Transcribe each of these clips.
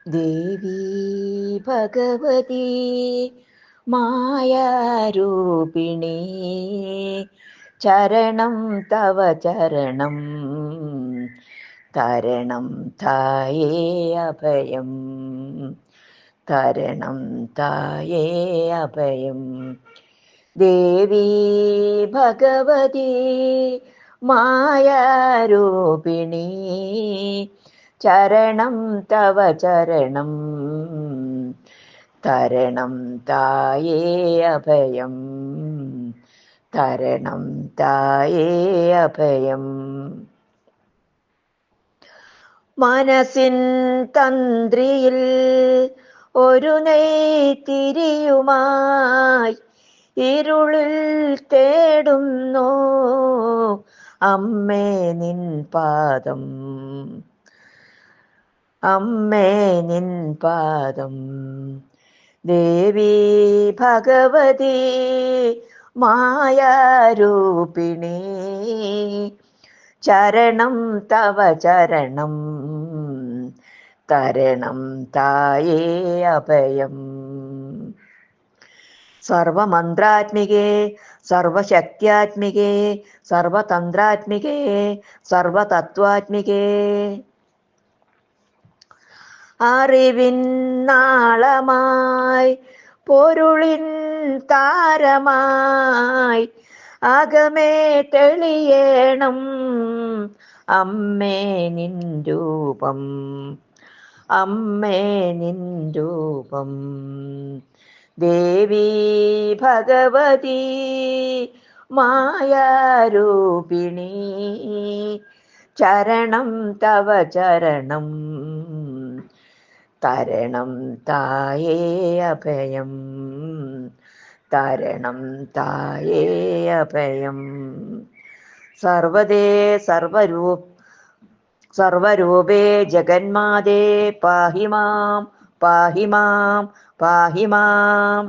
ദേവി ഭഗവതി മായാരൂപിണി ചരണം തവ ചരണം തരണം തായേ അഭയം തരണം തായേ അഭയം ദേവി ഭഗവതി മായാരൂപിണി ചരണം തവ ചരണം തരണം തായേ അഭയം തരണം തായേ അഭയം മനസ്സിൻ തന്ത്രിയിൽ ഒരു നെയ്ത്തിരിയുമായി ഇരുളിൽ തേടുന്നു അമ്മേ നിൻ പാദം അമ്മേ നിൻ പാദം ദേവി ഭഗവതി മായാരൂപിണി ചരണം തവ ചരണം തരണം തായേ അഭയം സർവമന്ത്രാത്മികേ സർവശക്ത്യാത്മികേ സർവതന്ത്രാത്മികേ സർവതത്വാത്മികേ അറിവിൻ നാളമായി പൊരുളിൻ താരമായി അകമേ തെളിയേണം അമ്മേ നിൻ രൂപം അമ്മേ നിൻ രൂപം ദേവി ഭഗവതി മായാരൂപിണി ചരണം തവ ചരണം തരണം തായേ അഭയം തരണം തായേ അഭയം സർവദേ സർവരൂപേ ജഗന്മാതേ പാഹി മാം പാഹി മാം പാഹി മാം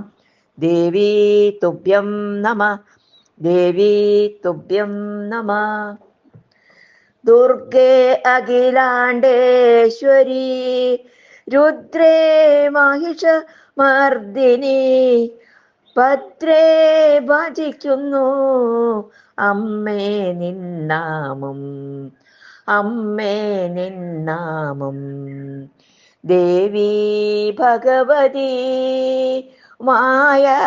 ദേവി തുഭ്യം നമഃ ദേവി തുഭ്യം നമഃ ദുർഗേ അഖിലാണ്ടേശ്വരി രുദ്രേ മഹിഷമർദിനി ഭദ്രേ ഭജിക്കുന്നു അമ്മേ നിന്നാമം അമ്മേ നിന്നാമം ദേവി ഭഗവതി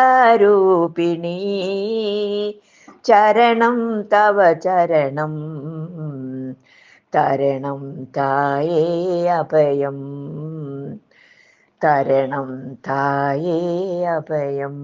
മായാരൂപിണി ചരണം തവ ചരണം തരണം തായേ അഭയം തരണം തായേ അഭയം